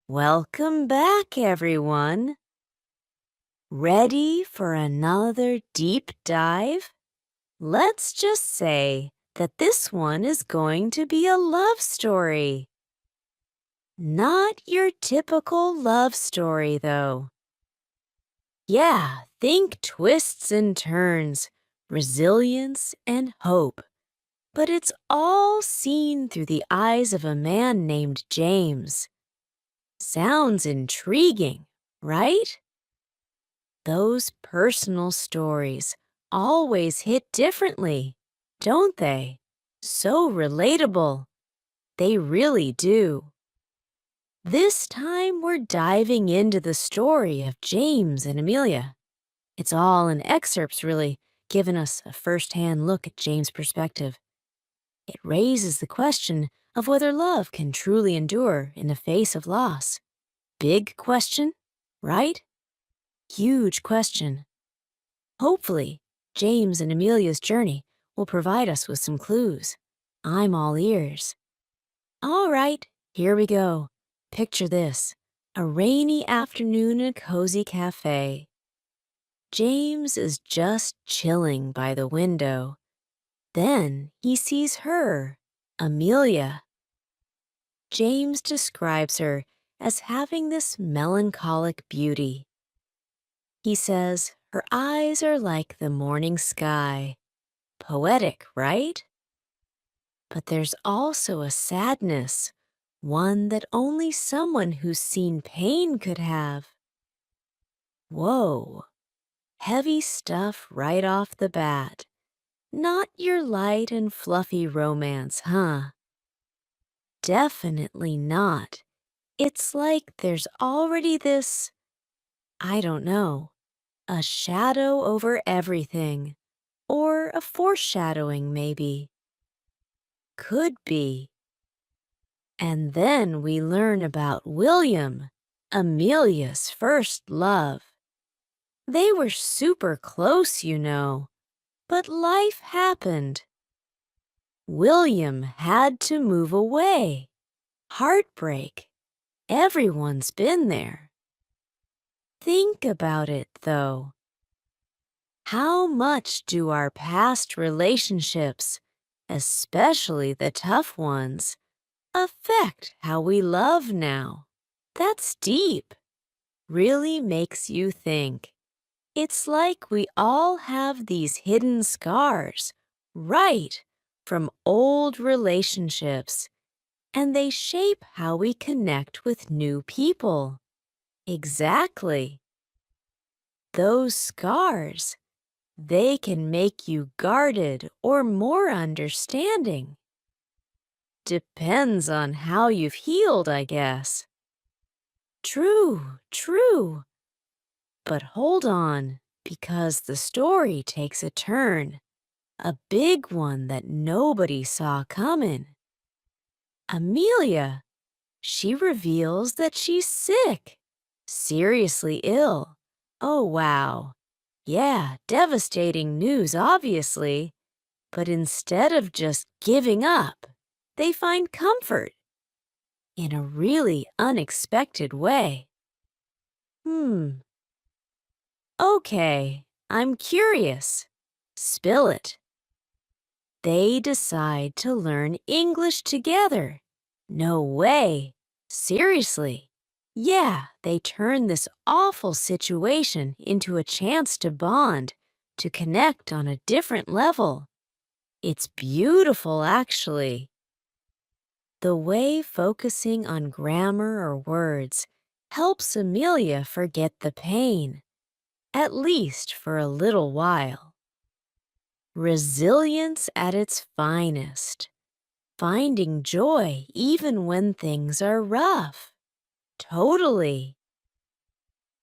Welcome back, everyone. Ready for another deep dive? Let's just say that this one is going to be a love story. Not your typical love story, though. Yeah, think twists and turns, resilience and hope. But it's all seen through the eyes of a man named James. Sounds intriguing, right? Those personal stories always hit differently, don't they? So relatable. They really do. This time we're diving into the story of James and Amelia. It's all in excerpts, really, giving us a first-hand look at James' perspective. It raises the question of whether love can truly endure in the face of loss. Big question, right? Huge question. Hopefully, James and Amelia's journey will provide us with some clues. I'm all ears. All right, here we go. Picture this: a rainy afternoon in a cozy cafe. James is just chilling by the window. Then he sees her, Amelia. James describes her as having this melancholic beauty. He says her eyes are like the morning sky. Poetic, right? But there's also a sadness, one that only someone who's seen pain could have. Whoa, heavy stuff right off the bat. Not your light and fluffy romance, huh? Definitely not. It's like there's already this, I don't know, a shadow over everything, or a foreshadowing maybe. Could be. And then we learn about William, Amelia's first love. They were super close, you know, but life happened. William had to move away. Heartbreak. Everyone's been there. Think about it, though. How much do our past relationships, especially the tough ones, affect how we love now? That's deep. Really makes you think. It's like we all have these hidden scars, right, from old relationships, and they shape how we connect with new people. Exactly. Those scars, they can make you guarded or more understanding. Depends on how you've healed, I guess. True, true. But hold on, because the story takes a turn, a big one that nobody saw coming. Amelia, she reveals that she's sick, seriously ill. Oh, wow. Yeah, devastating news, obviously. But instead of just giving up, they find comfort in a really unexpected way. Okay, I'm curious. Spill it. They decide to learn English together. No way. Seriously. Yeah, they turn this awful situation into a chance to bond, to connect on a different level. It's beautiful, actually. The way focusing on grammar or words helps Amelia forget the pain, at least for a little while. Resilience at its finest. Finding joy even when things are rough. Totally.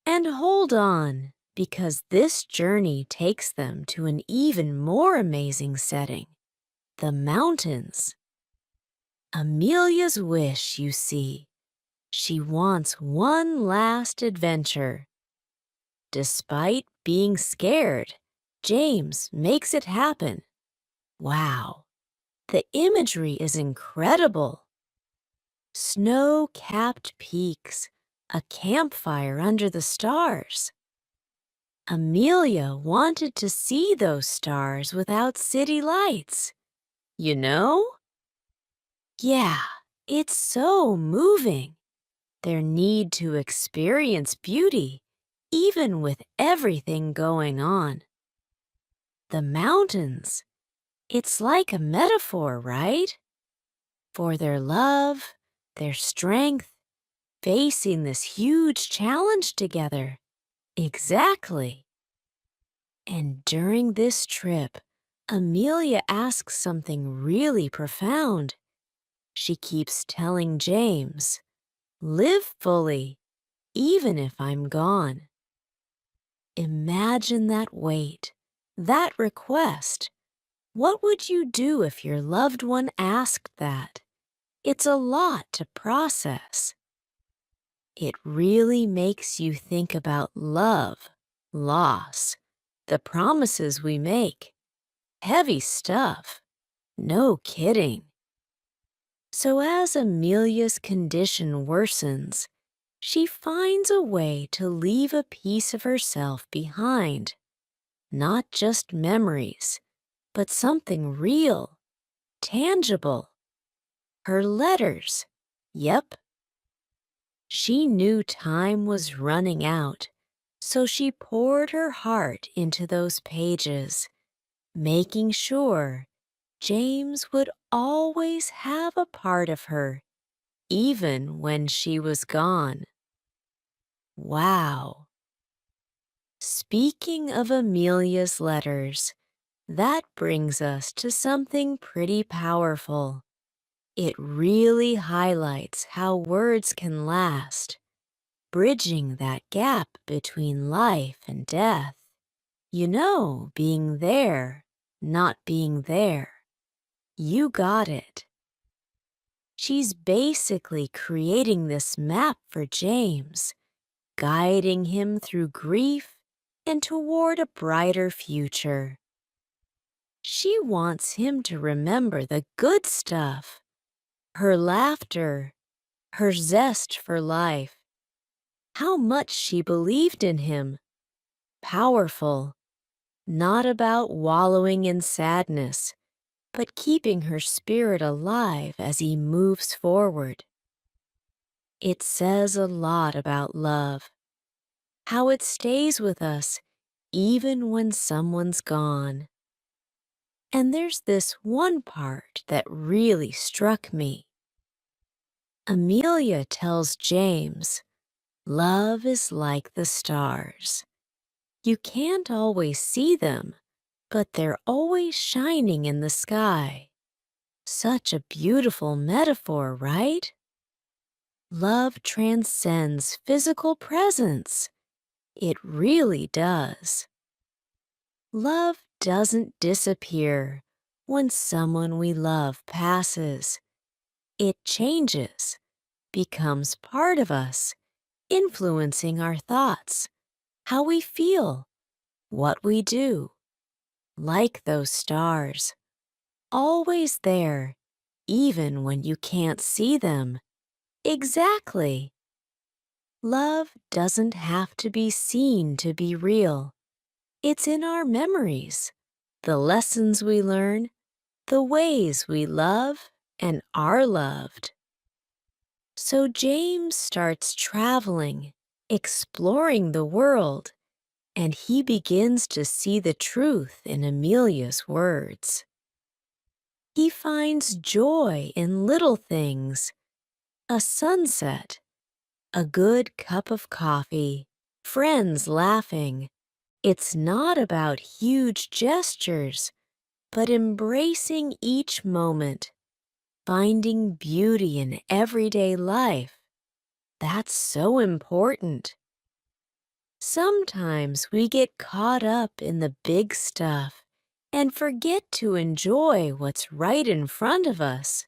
And hold on, because this journey takes them to an even more amazing setting, the mountains. Amelia's wish, you see. She wants one last adventure. Despite being scared, James makes it happen. Wow, the imagery is incredible. Snow-capped peaks, a campfire under the stars. Amelia wanted to see those stars without city lights. You know? Yeah, it's so moving. Their need to experience beauty, even with everything going on. The mountains, it's like a metaphor, right? For their love, their strength, facing this huge challenge together. Exactly. And during this trip, Amelia asks something really profound. She keeps telling James, "Live fully, even if I'm gone." Imagine that weight, that request. What would you do if your loved one asked that? It's a lot to process. It really makes you think about love, loss, the promises we make. Heavy stuff. No kidding. So as Amelia's condition worsens, she finds a way to leave a piece of herself behind. Not just memories, but something real, tangible. Her letters. Yep. She knew time was running out, so she poured her heart into those pages, making sure James would always have a part of her, even when she was gone. Wow. Speaking of Amelia's letters, that brings us to something pretty powerful. It really highlights how words can last, bridging that gap between life and death. You know, being there, not being there. You got it. She's basically creating this map for James, guiding him through grief and toward a brighter future. She wants him to remember the good stuff, her laughter, her zest for life, how much she believed in him. Powerful, not about wallowing in sadness, but keeping her spirit alive as he moves forward. It says a lot about love, how it stays with us even when someone's gone. And there's this one part that really struck me. Amelia tells James, "Love is like the stars. You can't always see them, but they're always shining in the sky." Such a beautiful metaphor, right? Love transcends physical presence. It really does. Love doesn't disappear when someone we love passes. It changes, becomes part of us, influencing our thoughts, how we feel, what we do. Like those stars, always there, even when you can't see them. Exactly. Love doesn't have to be seen to be real. It's in our memories, the lessons we learn, the ways we love and are loved. So James starts traveling, exploring the world, and he begins to see the truth in Amelia's words. He finds joy in little things, a sunset, a good cup of coffee, friends laughing. It's not about huge gestures, but embracing each moment, finding beauty in everyday life. That's so important. Sometimes we get caught up in the big stuff and forget to enjoy what's right in front of us.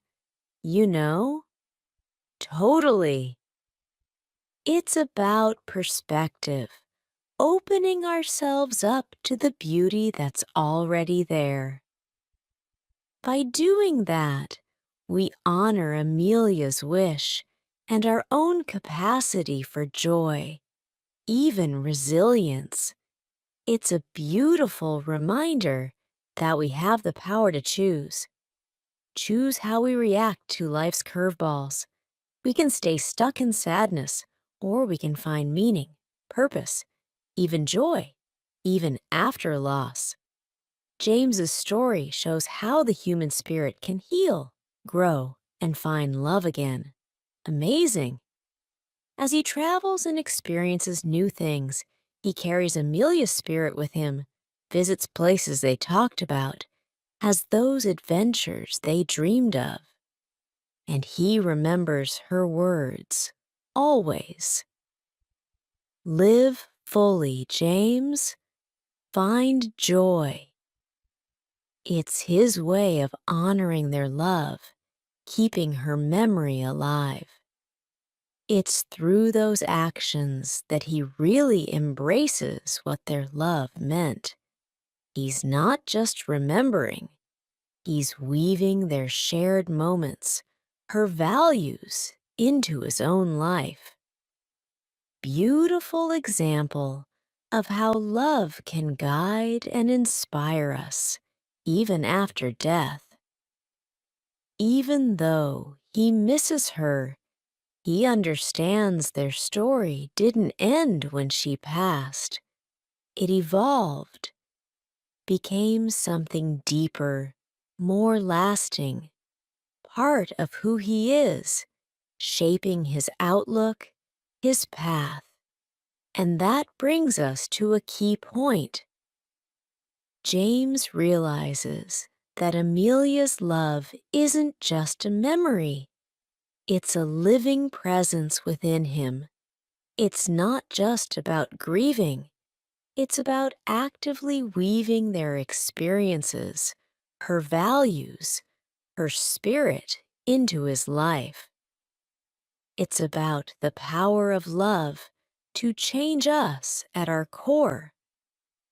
You know? Totally. It's about perspective, opening ourselves up to the beauty that's already there. By doing that, we honor Amelia's wish and our own capacity for joy, even resilience. It's a beautiful reminder that we have the power to choose. Choose how we react to life's curveballs. We can stay stuck in sadness, or we can find meaning, purpose, even joy, even after loss. James's story shows how the human spirit can heal, grow, and find love again. Amazing! As he travels and experiences new things, he carries Amelia's spirit with him, visits places they talked about, has those adventures they dreamed of. And he remembers her words, always. Live fully, James. Find joy. It's his way of honoring their love, keeping her memory alive. It's through those actions that he really embraces what their love meant. He's not just remembering, he's weaving their shared moments, her values, into his own life. Beautiful example of how love can guide and inspire us, even after death. Even though he misses her, he understands their story didn't end when she passed. It evolved, became something deeper, more lasting, part of who he is, shaping his outlook, his path. And that brings us to a key point. James realizes that Amelia's love isn't just a memory. It's a living presence within him. It's not just about grieving. It's about actively weaving their experiences, her values, her spirit into his life. It's about the power of love to change us at our core,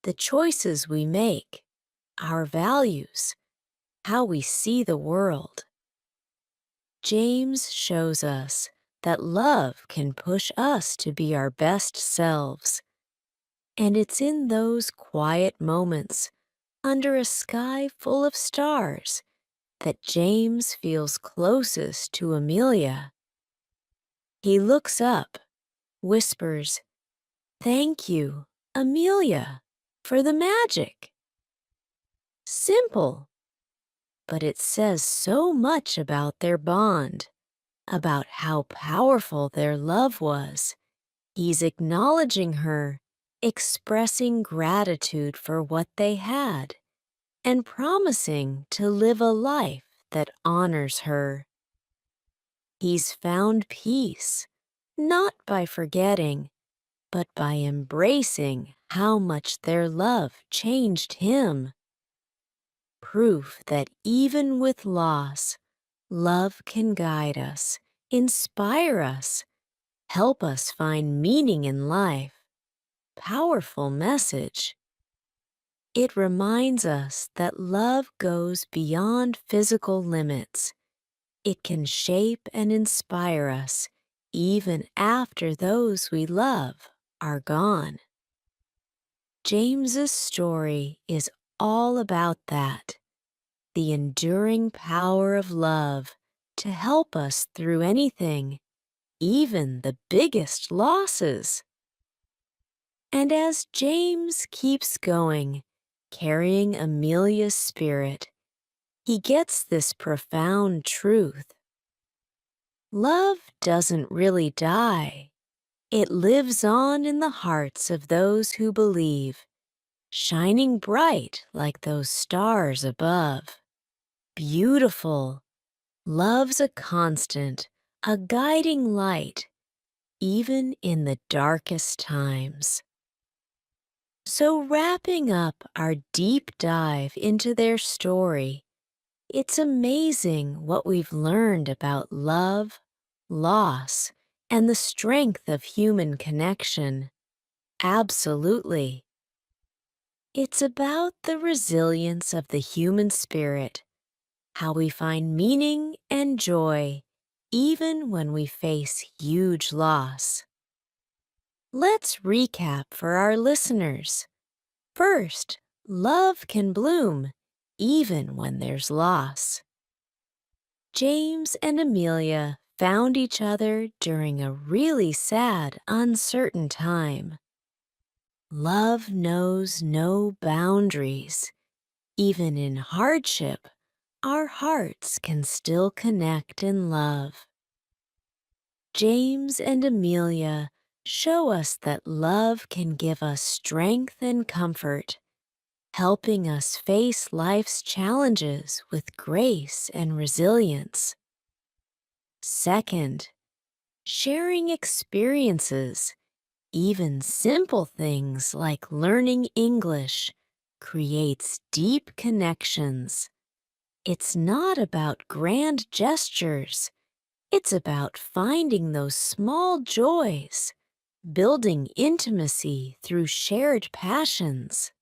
the choices we make, our values, how we see the world. James shows us that love can push us to be our best selves. And it's in those quiet moments, under a sky full of stars, that James feels closest to Amelia. He looks up, whispers, "Thank you, Amelia, for the magic." Simple, but it says so much about their bond, about how powerful their love was. He's acknowledging her, expressing gratitude for what they had, and promising to live a life that honors her. He's found peace, not by forgetting, but by embracing how much their love changed him. Proof that even with loss, love can guide us, inspire us, help us find meaning in life. Powerful message. It reminds us that love goes beyond physical limits. It can shape and inspire us even after those we love are gone. James's story is all about that, the enduring power of love to help us through anything, even the biggest losses. And as James keeps going, carrying Amelia's spirit, he gets this profound truth. Love doesn't really die. It lives on in the hearts of those who believe, shining bright like those stars above. Beautiful. Love's a constant, a guiding light, even in the darkest times. So wrapping up our deep dive into their story, it's amazing what we've learned about love, loss, and the strength of human connection. Absolutely. It's about the resilience of the human spirit, how we find meaning and joy even when we face huge loss. Let's recap for our listeners. First, love can bloom even when there's loss. James and Amelia found each other during a really sad, uncertain time. Love knows no boundaries. Even in hardship, our hearts can still connect in love. James and Amelia show us that love can give us strength and comfort, helping us face life's challenges with grace and resilience. Second, sharing experiences, even simple things like learning English, creates deep connections. It's not about grand gestures. It's about finding those small joys, building intimacy through shared passions.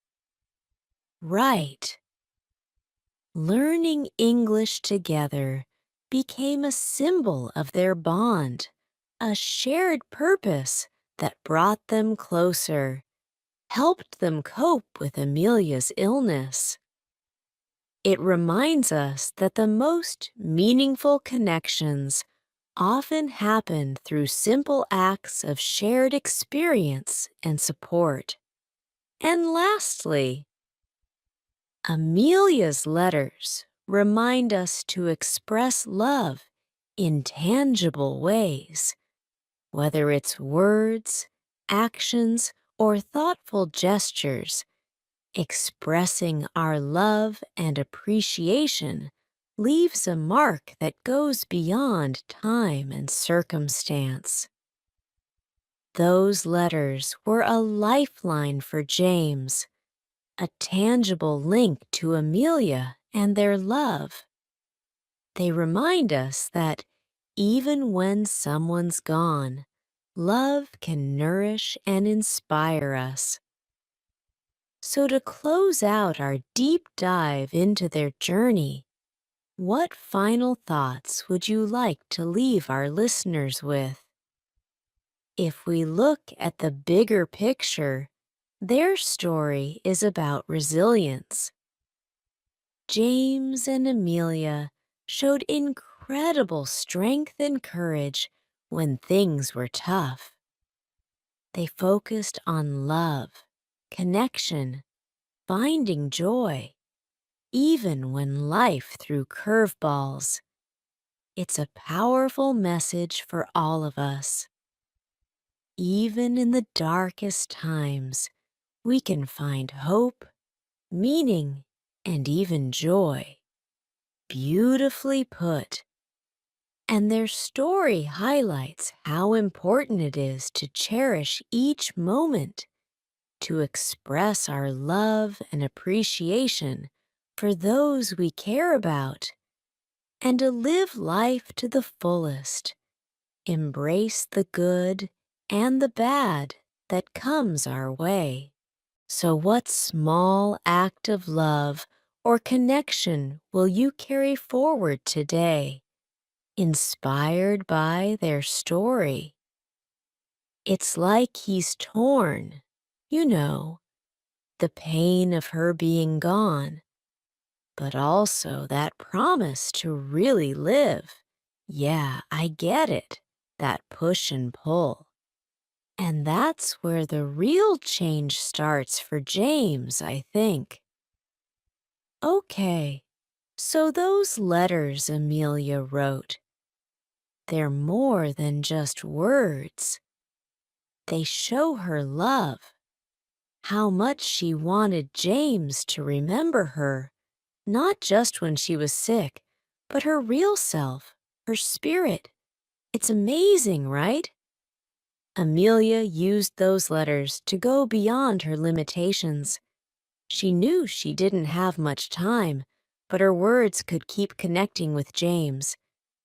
Right. Learning English together became a symbol of their bond, a shared purpose that brought them closer, helped them cope with Amelia's illness. It reminds us that the most meaningful connections often happen through simple acts of shared experience and support. And lastly, Amelia's letters remind us to express love in tangible ways, whether it's words, actions, or thoughtful gestures. Expressing our love and appreciation leaves a mark that goes beyond time and circumstance. Those letters were a lifeline for James, a tangible link to Amelia and their love. They remind us that even when someone's gone, love can nourish and inspire us. So to close out our deep dive into their journey, what final thoughts would you like to leave our listeners with? If we look at the bigger picture, their story is about resilience. James and Amelia showed incredible strength and courage when things were tough. They focused on love, connection, finding joy, even when life threw curveballs. It's a powerful message for all of us. Even in the darkest times, we can find hope, meaning, and even joy. Beautifully put. And their story highlights how important it is to cherish each moment, to express our love and appreciation for those we care about, and to live life to the fullest. Embrace the good and the bad that comes our way. So what small act of love or connection will you carry forward today, inspired by their story? It's like he's torn, you know, the pain of her being gone, but also that promise to really live. Yeah, I get it, that push and pull. And that's where the real change starts for James, I think. Okay, so those letters Amelia wrote, they're more than just words. They show her love, how much she wanted James to remember her, not just when she was sick, but her real self, her spirit. It's amazing, right? Amelia used those letters to go beyond her limitations. She knew she didn't have much time, but her words could keep connecting with James,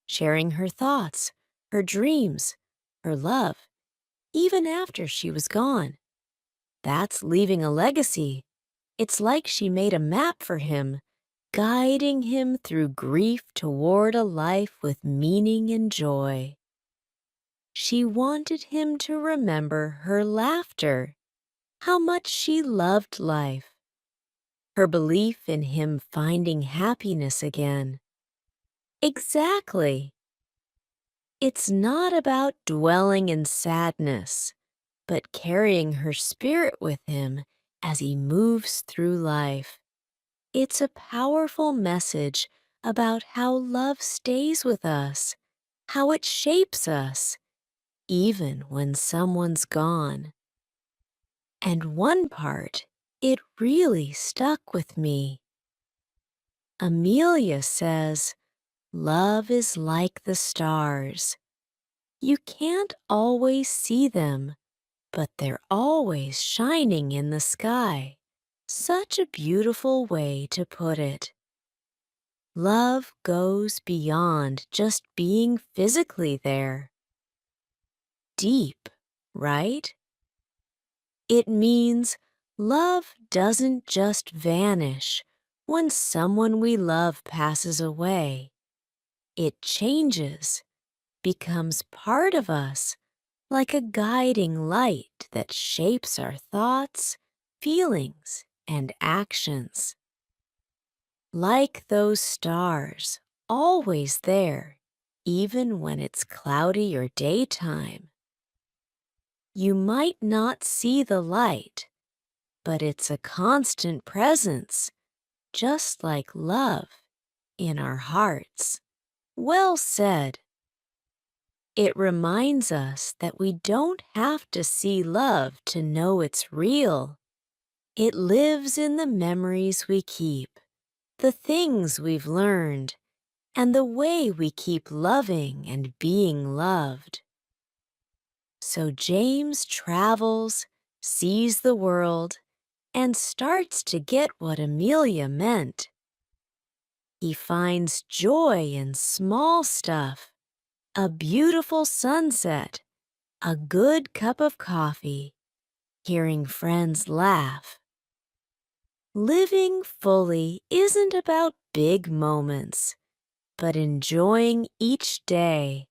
sharing her thoughts, her dreams, her love, even after she was gone. That's leaving a legacy. It's like she made a map for him, guiding him through grief toward a life with meaning and joy. She wanted him to remember her laughter, how much she loved life, her belief in him finding happiness again. Exactly. It's not about dwelling in sadness, but carrying her spirit with him as he moves through life. It's a powerful message about how love stays with us, how it shapes us, even when someone's gone. And one part, it really stuck with me. Amelia says, "Love is like the stars. You can't always see them, but they're always shining in the sky." Such a beautiful way to put it. Love goes beyond just being physically there. Deep, right? It means love doesn't just vanish when someone we love passes away. It changes, becomes part of us, like a guiding light that shapes our thoughts, feelings, and actions. Like those stars, always there, even when it's cloudy or daytime. You might not see the light, but it's a constant presence, just like love in our hearts. Well said. It reminds us that we don't have to see love to know it's real. It lives in the memories we keep, the things we've learned, and the way we keep loving and being loved. So James travels, sees the world, and starts to get what Amelia meant. He finds joy in small stuff, a beautiful sunset, a good cup of coffee, hearing friends laugh. Living fully isn't about big moments, but enjoying each day,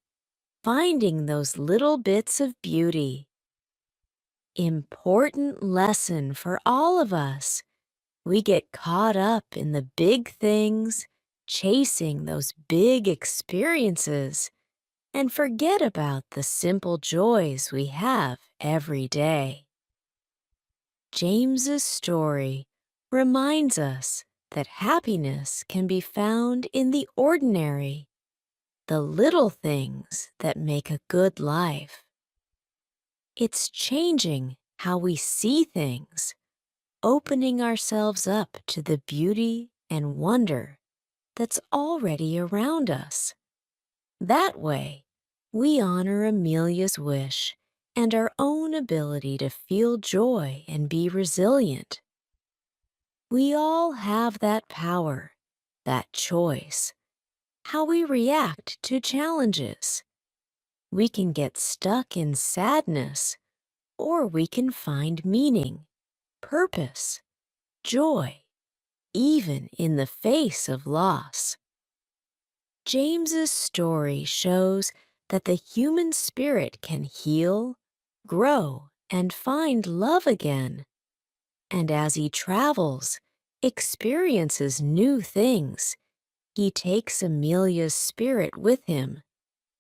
finding those little bits of beauty. Important lesson for all of us. We get caught up in the big things, chasing those big experiences, and forget about the simple joys we have every day. James's story reminds us that happiness can be found in the ordinary, the little things that make a good life. It's changing how we see things, opening ourselves up to the beauty and wonder that's already around us. That way, we honor Amelia's wish and our own ability to feel joy and be resilient. We all have that power, that choice, how we react to challenges. We can get stuck in sadness, or we can find meaning, purpose, joy, even in the face of loss. James's story shows that the human spirit can heal, grow, and find love again. And as he travels, experiences new things, he takes Amelia's spirit with him,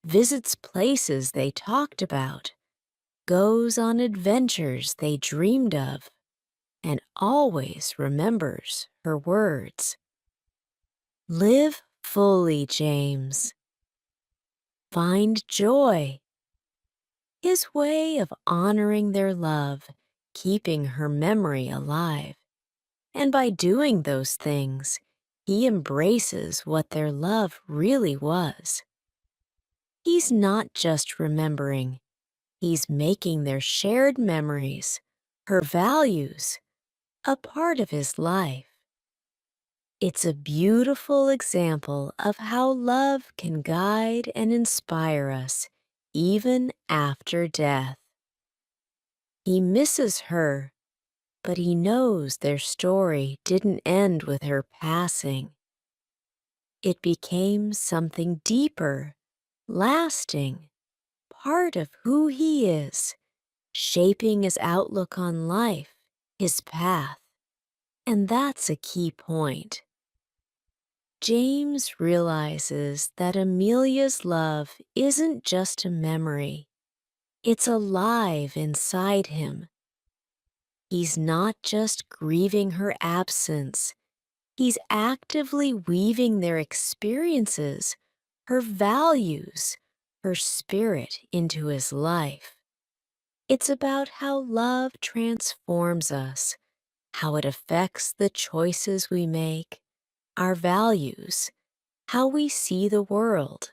visits places they talked about, goes on adventures they dreamed of, and always remembers her words. Live fully, James. Find joy. His way of honoring their love, keeping her memory alive. And by doing those things, he embraces what their love really was. He's not just remembering, he's making their shared memories, her values, a part of his life. It's a beautiful example of how love can guide and inspire us even after death. He misses her, but he knows their story didn't end with her passing. It became something deeper, lasting, part of who he is, shaping his outlook on life, his path. And that's a key point. James realizes that Amelia's love isn't just a memory, it's alive inside him. He's not just grieving her absence, he's actively weaving their experiences, her values, her spirit into his life. It's about how love transforms us, how it affects the choices we make, our values, how we see the world.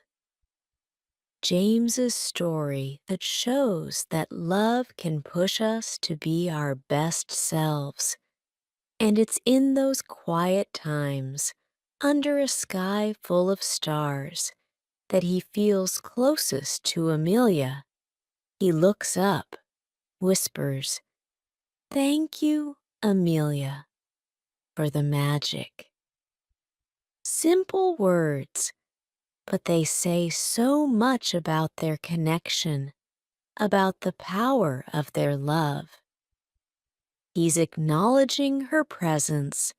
James's story that shows that love can push us to be our best selves. And it's in those quiet times, under a sky full of stars, that he feels closest to Amelia. He looks up, whispers, "Thank you, Amelia, for the magic." Simple words, but they say so much about their connection, about the power of their love. He's acknowledging her presence,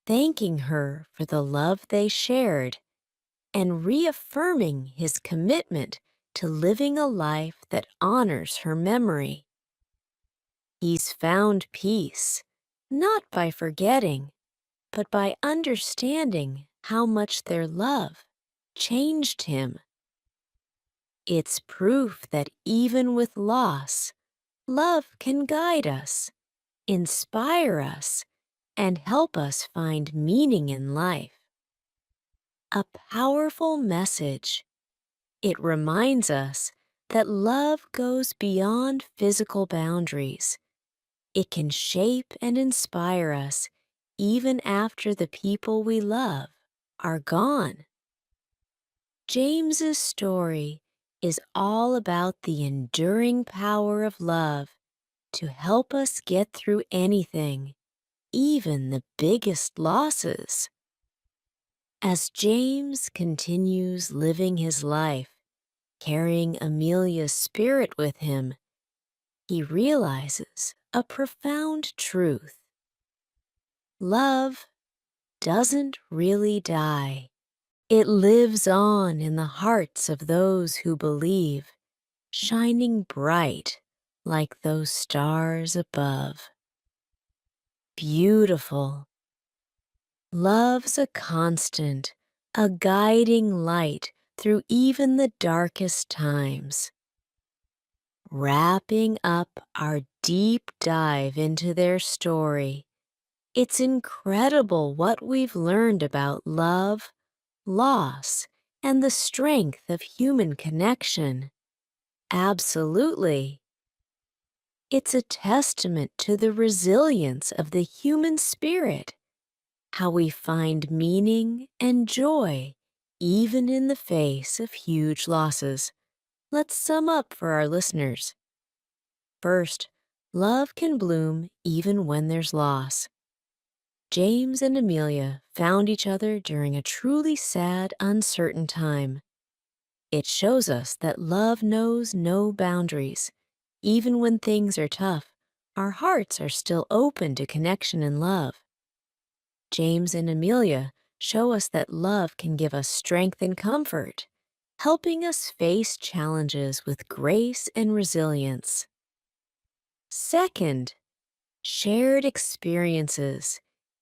thanking her for the love they shared, and reaffirming his commitment to living a life that honors her memory. He's found peace, not by forgetting, but by understanding how much their love changed him. It's proof that even with loss, love can guide us, inspire us, and help us find meaning in life. A powerful message. It reminds us that love goes beyond physical boundaries. It can shape and inspire us even after the people we love are gone. James's story is all about the enduring power of love to help us get through anything, even the biggest losses. As James continues living his life, carrying Amelia's spirit with him, he realizes a profound truth. Love doesn't really die. It lives on in the hearts of those who believe, shining bright like those stars above. Beautiful. Love's a constant, a guiding light through even the darkest times. Wrapping up our deep dive into their story, it's incredible what we've learned about love, loss, and the strength of human connection. Absolutely. It's a testament to the resilience of the human spirit, how we find meaning and joy even in the face of huge losses. Let's sum up for our listeners. First, love can bloom even when there's loss. James and Amelia found each other during a truly sad, uncertain time. It shows us that love knows no boundaries. Even when things are tough, our hearts are still open to connection and love. James and Amelia show us that love can give us strength and comfort, helping us face challenges with grace and resilience. Second, shared experiences,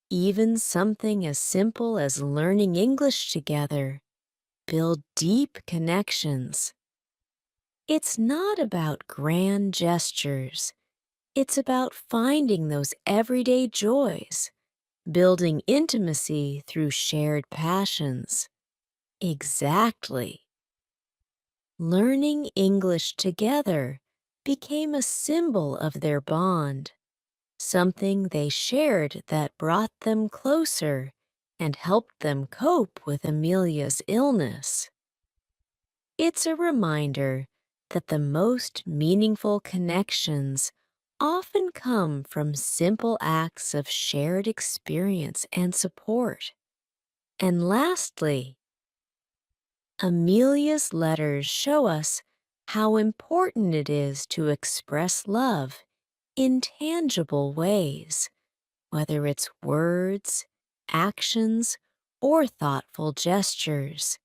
even something as simple as learning English together, build deep connections. It's not about grand gestures. It's about finding those everyday joys, building intimacy through shared passions. Exactly. Learning English together became a symbol of their bond, something they shared that brought them closer and helped them cope with Amelia's illness. It's a reminder that the most meaningful connections often come from simple acts of shared experience and support. And lastly, Amelia's letters show us how important it is to express love in tangible ways, whether it's words, actions, or thoughtful gestures.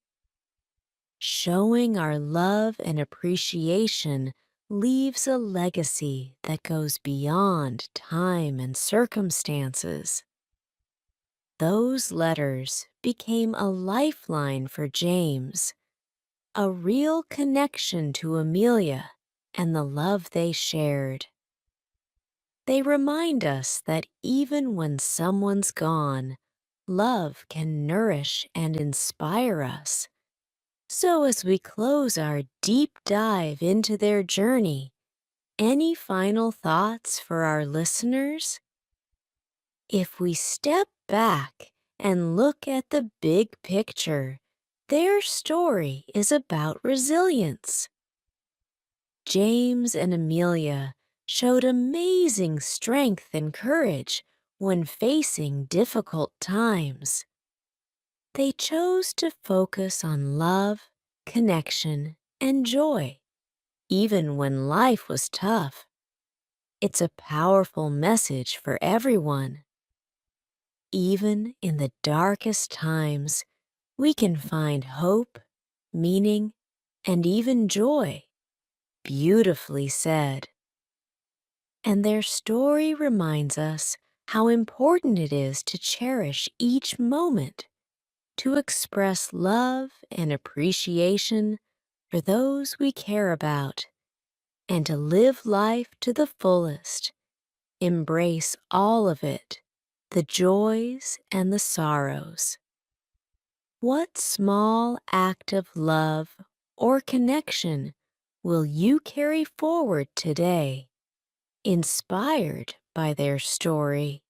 Showing our love and appreciation leaves a legacy that goes beyond time and circumstances. Those letters became a lifeline for James, a real connection to Amelia and the love they shared. They remind us that even when someone's gone, love can nourish and inspire us. So, as we close our deep dive into their journey, any final thoughts for our listeners? If we step back and look at the big picture, their story is about resilience. James and Amelia showed amazing strength and courage when facing difficult times. They chose to focus on love, connection, and joy, even when life was tough. It's a powerful message for everyone. Even in the darkest times, we can find hope, meaning, and even joy. Beautifully said. And their story reminds us how important it is to cherish each moment, to express love and appreciation for those we care about, and to live life to the fullest. Embrace all of it, the joys and the sorrows. What small act of love or connection will you carry forward today, inspired by their story?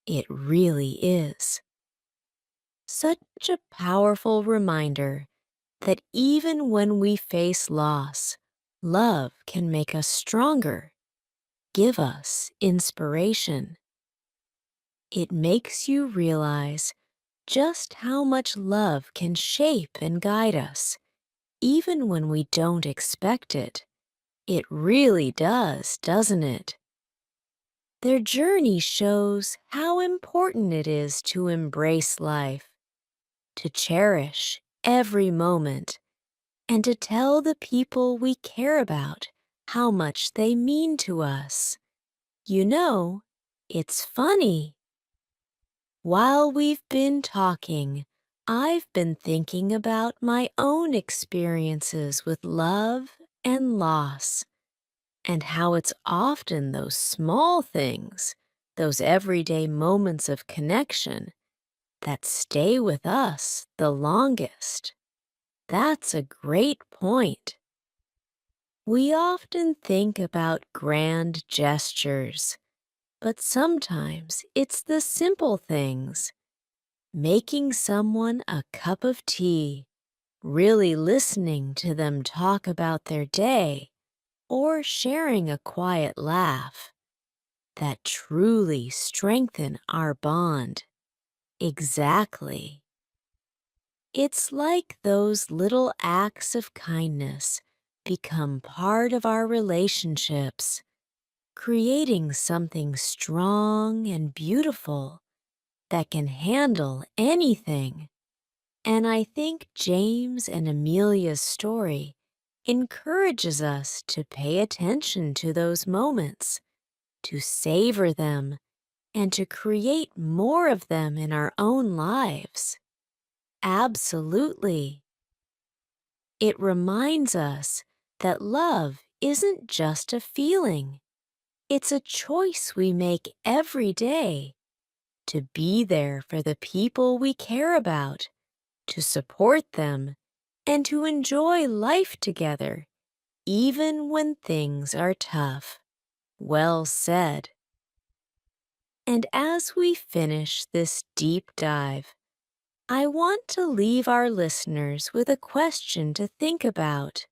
It really is. Such a powerful reminder that even when we face loss, love can make us stronger, give us inspiration. It makes you realize just how much love can shape and guide us, even when we don't expect it. It really does, doesn't it? Their journey shows how important it is to embrace life, to cherish every moment, and to tell the people we care about how much they mean to us. You know, it's funny. While we've been talking, I've been thinking about my own experiences with love and loss, and how it's often those small things, those everyday moments of connection, that stay with us the longest. That's a great point. We often think about grand gestures, but sometimes it's the simple things. Making someone a cup of tea, really listening to them talk about their day, or sharing a quiet laugh that truly strengthen our bond. Exactly. It's like those little acts of kindness become part of our relationships, creating something strong and beautiful that can handle anything. And I think James and Amelia's story encourages us to pay attention to those moments, to savor them, and to create more of them in our own lives. Absolutely. It reminds us that love isn't just a feeling. It's a choice we make every day to be there for the people we care about, to support them, and to enjoy life together, even when things are tough. Well said. And as we finish this deep dive, I want to leave our listeners with a question to think about.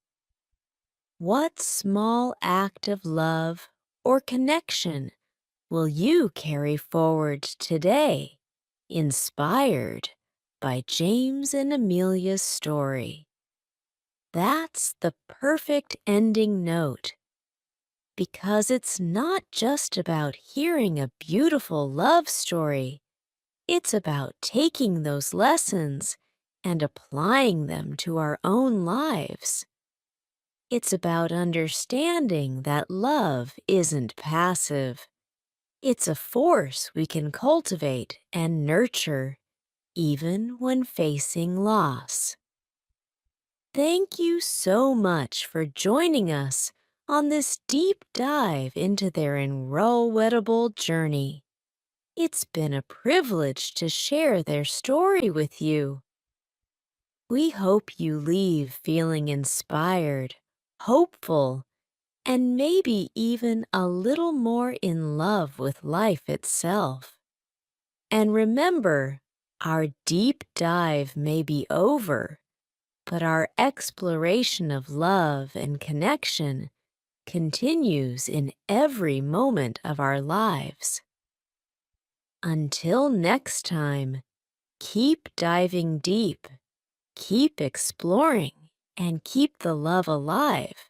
What small act of love or connection will you carry forward today, inspired by James and Amelia's story. That's the perfect ending note, because it's not just about hearing a beautiful love story. It's about taking those lessons and applying them to our own lives. It's about understanding that love isn't passive. It's a force we can cultivate and nurture, even when facing loss. Thank you so much for joining us on this deep dive into their relatable journey. It's been a privilege to share their story with you. We hope you leave feeling inspired, hopeful, and maybe even a little more in love with life itself. And remember, our deep dive may be over, but our exploration of love and connection continues in every moment of our lives. Until next time, keep diving deep, keep exploring, and keep the love alive.